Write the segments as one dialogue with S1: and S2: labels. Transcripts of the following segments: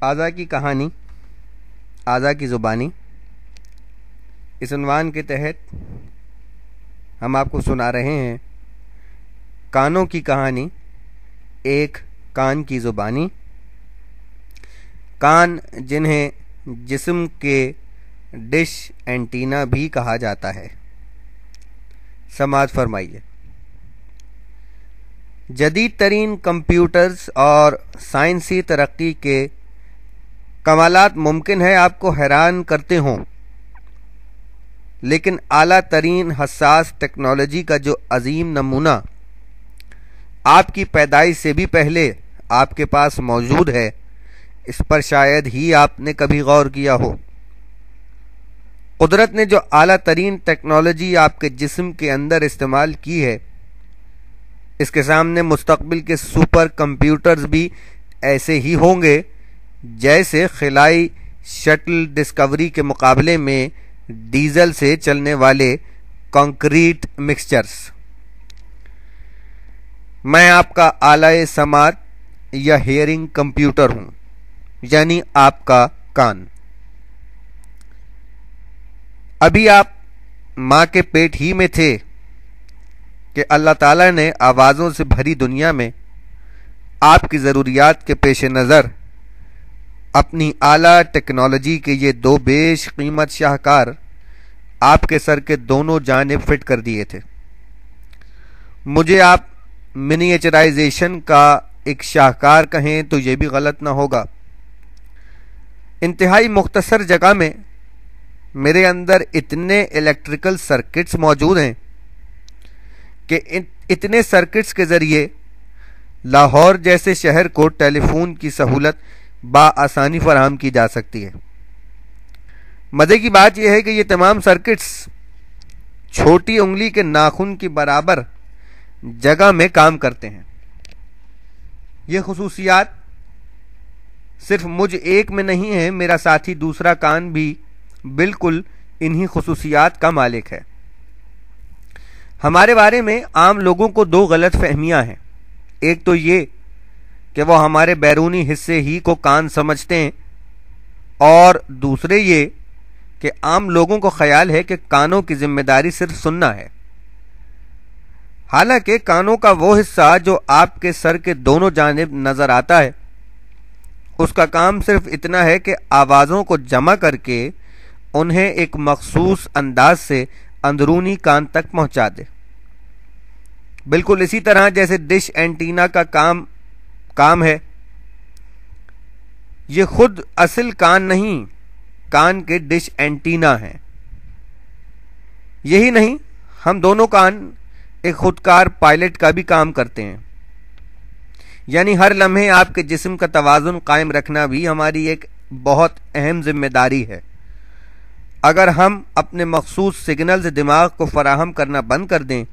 S1: اعضاء کی کہانی، اعضاء کی زبانی، اس عنوان کے تحت ہم آپ کو سنا رہے ہیں کانوں کی کہانی، ایک کان کی زبانی۔ کان جنہیں جسم کے ڈش اینٹینا بھی کہا جاتا ہے۔ سماعت فرمائیے۔ جدید ترین کمپیوٹرز اور سائنسی ترقی کے کمالات ممکن ہے آپ کو حیران کرتے ہوں، لیکن اعلیٰ ترین حساس ٹیکنالوجی کا جو عظیم نمونہ آپ کی پیدائش سے بھی پہلے آپ کے پاس موجود ہے، اس پر شاید ہی آپ نے کبھی غور کیا ہو۔ قدرت نے جو اعلیٰ ترین ٹیکنالوجی آپ کے جسم کے اندر استعمال کی ہے، اس کے سامنے مستقبل کے سپر کمپیوٹرز بھی ایسے ہی ہوں گے جیسے خلائی شٹل ڈسکوری کے مقابلے میں ڈیزل سے چلنے والے کنکریٹ مکسچرز۔ میں آپ کا آلۂ سماعت یا ہیئرنگ کمپیوٹر ہوں، یعنی آپ کا کان۔ ابھی آپ ماں کے پیٹ ہی میں تھے کہ اللہ تعالیٰ نے آوازوں سے بھری دنیا میں آپ کی ضروریات کے پیش نظر اپنی اعلیٰ ٹیکنالوجی کے یہ دو بیش قیمت شاہکار آپ کے سر کے دونوں جانب فٹ کر دیے تھے۔ مجھے آپ منیچرائزیشن کا ایک شاہکار کہیں تو یہ بھی غلط نہ ہوگا۔ انتہائی مختصر جگہ میں میرے اندر اتنے الیکٹریکل سرکٹس موجود ہیں کہ اتنے سرکٹس کے ذریعے لاہور جیسے شہر کو ٹیلی فون کی سہولت بآسانی فراہم کی جا سکتی ہے۔ مزے کی بات یہ ہے کہ یہ تمام سرکٹس چھوٹی انگلی کے ناخن کی برابر جگہ میں کام کرتے ہیں۔ یہ خصوصیات صرف مجھ ایک میں نہیں ہے، میرا ساتھی دوسرا کان بھی بالکل انہی خصوصیات کا مالک ہے۔ ہمارے بارے میں عام لوگوں کو دو غلط فہمیاں ہیں۔ ایک تو یہ کہ وہ ہمارے بیرونی حصے ہی کو کان سمجھتے ہیں، اور دوسرے یہ کہ عام لوگوں کو خیال ہے کہ کانوں کی ذمہ داری صرف سننا ہے۔ حالانکہ کانوں کا وہ حصہ جو آپ کے سر کے دونوں جانب نظر آتا ہے، اس کا کام صرف اتنا ہے کہ آوازوں کو جمع کر کے انہیں ایک مخصوص انداز سے اندرونی کان تک پہنچا دے۔ بالکل اسی طرح جیسے ڈش اینٹینا کا کام ہے۔ یہ خود اصل کان نہیں، کان کے ڈش اینٹینا ہیں۔ یہی نہیں، ہم دونوں کان ایک خودکار پائلٹ کا بھی کام کرتے ہیں، یعنی ہر لمحے آپ کے جسم کا توازن قائم رکھنا بھی ہماری ایک بہت اہم ذمہ داری ہے۔ اگر ہم اپنے مخصوص سگنلز دماغ کو فراہم کرنا بند کر دیں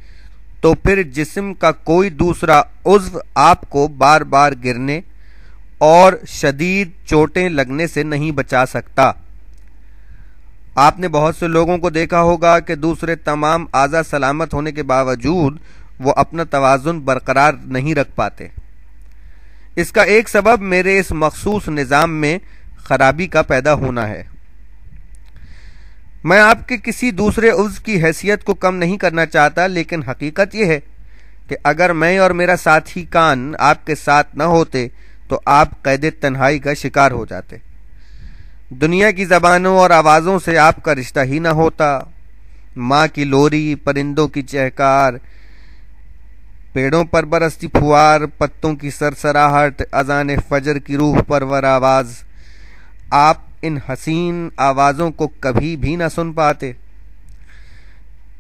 S1: تو پھر جسم کا کوئی دوسرا عضو آپ کو بار بار گرنے اور شدید چوٹیں لگنے سے نہیں بچا سکتا۔ آپ نے بہت سے لوگوں کو دیکھا ہوگا کہ دوسرے تمام اعضاء سلامت ہونے کے باوجود وہ اپنا توازن برقرار نہیں رکھ پاتے۔ اس کا ایک سبب میرے اس مخصوص نظام میں خرابی کا پیدا ہونا ہے۔ میں آپ کے کسی دوسرے عضو کی حیثیت کو کم نہیں کرنا چاہتا، لیکن حقیقت یہ ہے کہ اگر میں اور میرا ساتھی کان آپ کے ساتھ نہ ہوتے تو آپ قید تنہائی کا شکار ہو جاتے۔ دنیا کی زبانوں اور آوازوں سے آپ کا رشتہ ہی نہ ہوتا۔ ماں کی لوری، پرندوں کی چہکار، پیڑوں پر برستی پھوار، پتوں کی سرسراہٹ، اذان فجر کی روح پرور آواز، آپ ان حسین آوازوں کو کبھی بھی نہ سن پاتے۔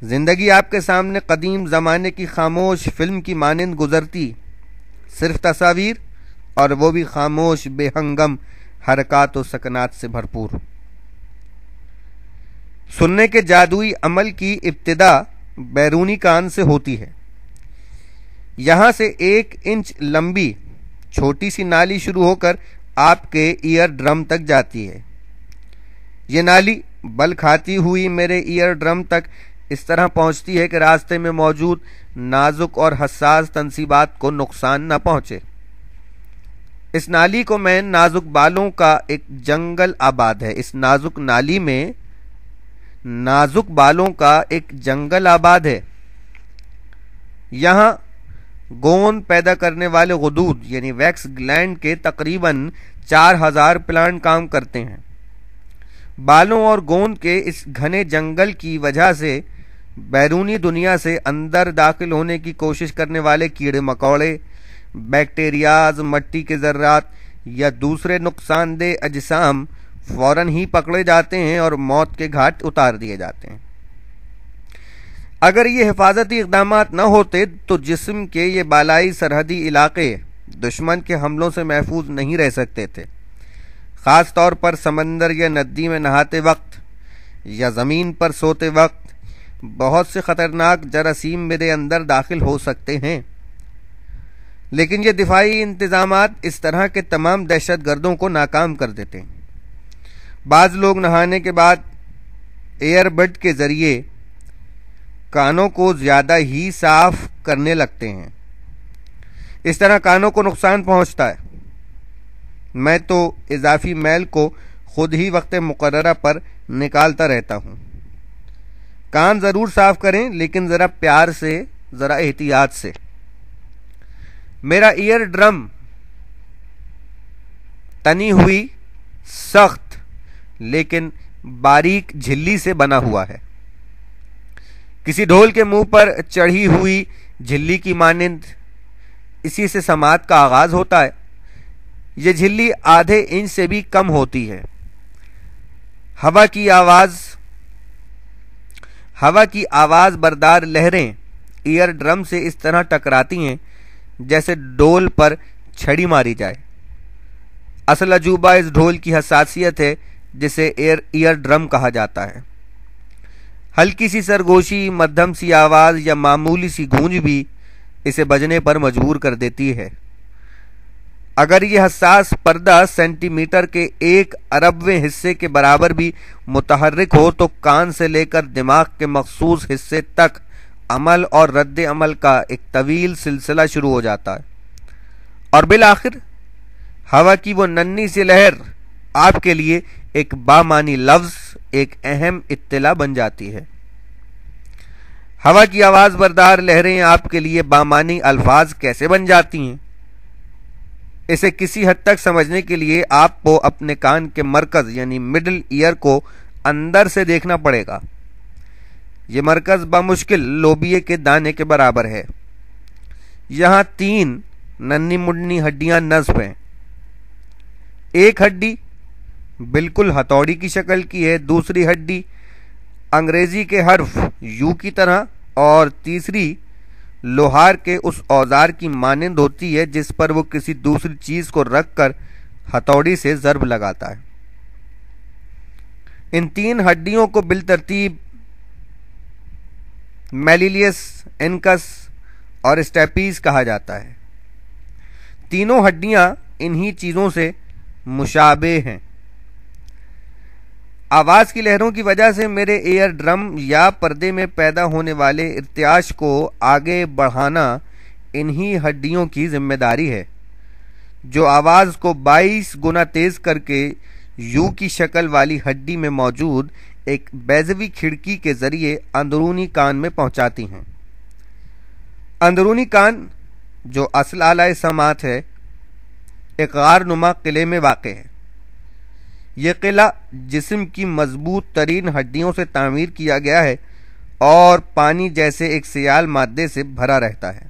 S1: زندگی آپ کے سامنے قدیم زمانے کی خاموش فلم کی مانند گزرتی، صرف تصاویر، اور وہ بھی خاموش بے ہنگم حرکات و سکنات سے بھرپور۔ سننے کے جادوئی عمل کی ابتدا بیرونی کان سے ہوتی ہے۔ یہاں سے 1 انچ لمبی چھوٹی سی نالی شروع ہو کر آپ کے ایئر ڈرم تک جاتی ہے۔ یہ نالی بل کھاتی ہوئی میرے ایئر ڈرم تک اس طرح پہنچتی ہے کہ راستے میں موجود نازک اور حساس تنصیبات کو نقصان نہ پہنچے۔ اس نالی کو میں نازک بالوں کا ایک جنگل آباد ہے، اس نازک نالی میں نازک بالوں کا ایک جنگل آباد ہے۔ یہاں گوند پیدا کرنے والے غدود یعنی ویکس گلینڈ کے تقریباً 4000 پلانٹ کام کرتے ہیں۔ بالوں اور گوند کے اس گھنے جنگل کی وجہ سے بیرونی دنیا سے اندر داخل ہونے کی کوشش کرنے والے کیڑے مکوڑے، بیکٹیریاز، مٹی کے ذرات یا دوسرے نقصان دہ اجسام فوراً ہی پکڑے جاتے ہیں اور موت کے گھاٹ اتار دیے جاتے ہیں۔ اگر یہ حفاظتی اقدامات نہ ہوتے تو جسم کے یہ بالائی سرحدی علاقے دشمن کے حملوں سے محفوظ نہیں رہ سکتے تھے، خاص طور پر سمندر یا ندی میں نہاتے وقت یا زمین پر سوتے وقت بہت سے خطرناک جراثیم میرے اندر داخل ہو سکتے ہیں۔ لیکن یہ دفاعی انتظامات اس طرح کے تمام دہشت گردوں کو ناکام کر دیتے ہیں۔ بعض لوگ نہانے کے بعد ایئر بڈ کے ذریعے کانوں کو زیادہ ہی صاف کرنے لگتے ہیں، اس طرح کانوں کو نقصان پہنچتا ہے۔ میں تو اضافی میل کو خود ہی وقت مقررہ پر نکالتا رہتا ہوں۔ کان ضرور صاف کریں لیکن ذرا پیار سے، ذرا احتیاط سے۔ میرا ایئر ڈرم تنی ہوئی، سخت لیکن باریک جھلی سے بنا ہوا ہے، کسی ڈھول کے منہ پر چڑھی ہوئی جھلی کی مانند۔ اسی سے سماعت کا آغاز ہوتا ہے۔ یہ جھلی آدھے انچ سے بھی کم ہوتی ہے۔ ہوا کی آواز بردار لہریں ایئر ڈرم سے اس طرح ٹکراتی ہیں جیسے ڈول پر چھڑی ماری جائے۔ اصل عجوبہ اس ڈھول کی حساسیت ہے جسے ایئر ڈرم کہا جاتا ہے۔ ہلکی سی سرگوشی، مدھم سی آواز یا معمولی سی گونج بھی اسے بجنے پر مجبور کر دیتی ہے۔ اگر یہ حساس پردہ سینٹی میٹر کے 1 اربویں حصے کے برابر بھی متحرک ہو تو کان سے لے کر دماغ کے مخصوص حصے تک عمل اور رد عمل کا ایک طویل سلسلہ شروع ہو جاتا ہے، اور بالآخر ہوا کی وہ ننھی سی لہر آپ کے لیے ایک بامانی لفظ، ایک اہم اطلاع بن جاتی ہے۔ ہوا کی آواز بردار لہریں آپ کے لیے بامانی الفاظ کیسے بن جاتی ہیں؟ اسے کسی حد تک سمجھنے کے لیے آپ کو اپنے کان کے مرکز یعنی مڈل ایئر کو اندر سے دیکھنا پڑے گا۔ یہ مرکز بمشکل لوبیے کے دانے کے برابر ہے۔ یہاں 3 ننھی منی ہڈیاں نصب ہیں۔ ایک ہڈی بالکل ہتھوڑی کی شکل کی ہے، دوسری ہڈی انگریزی کے حرف یو کی طرح، اور تیسری لوہار کے اس اوزار کی مانند ہوتی ہے جس پر وہ کسی دوسری چیز کو رکھ کر ہتھوڑی سے ضرب لگاتا ہے۔ ان 3 ہڈیوں کو بالترتیب میلیلیس، انکس اور اسٹیپیز کہا جاتا ہے۔ تینوں ہڈیاں انہی چیزوں سے مشابہ ہیں۔ آواز کی لہروں کی وجہ سے میرے ایئر ڈرم یا پردے میں پیدا ہونے والے ارتعاش کو آگے بڑھانا انہی ہڈیوں کی ذمہ داری ہے، جو آواز کو 22 گنا تیز کر کے یو کی شکل والی ہڈی میں موجود ایک بیضوی کھڑکی کے ذریعے اندرونی کان میں پہنچاتی ہیں۔ اندرونی کان جو اصل آلہ سماعت ہے، ایک غار نما قلعے میں واقع ہے۔ یہ قلعہ جسم کی مضبوط ترین ہڈیوں سے تعمیر کیا گیا ہے اور پانی جیسے ایک سیال مادے سے بھرا رہتا ہے۔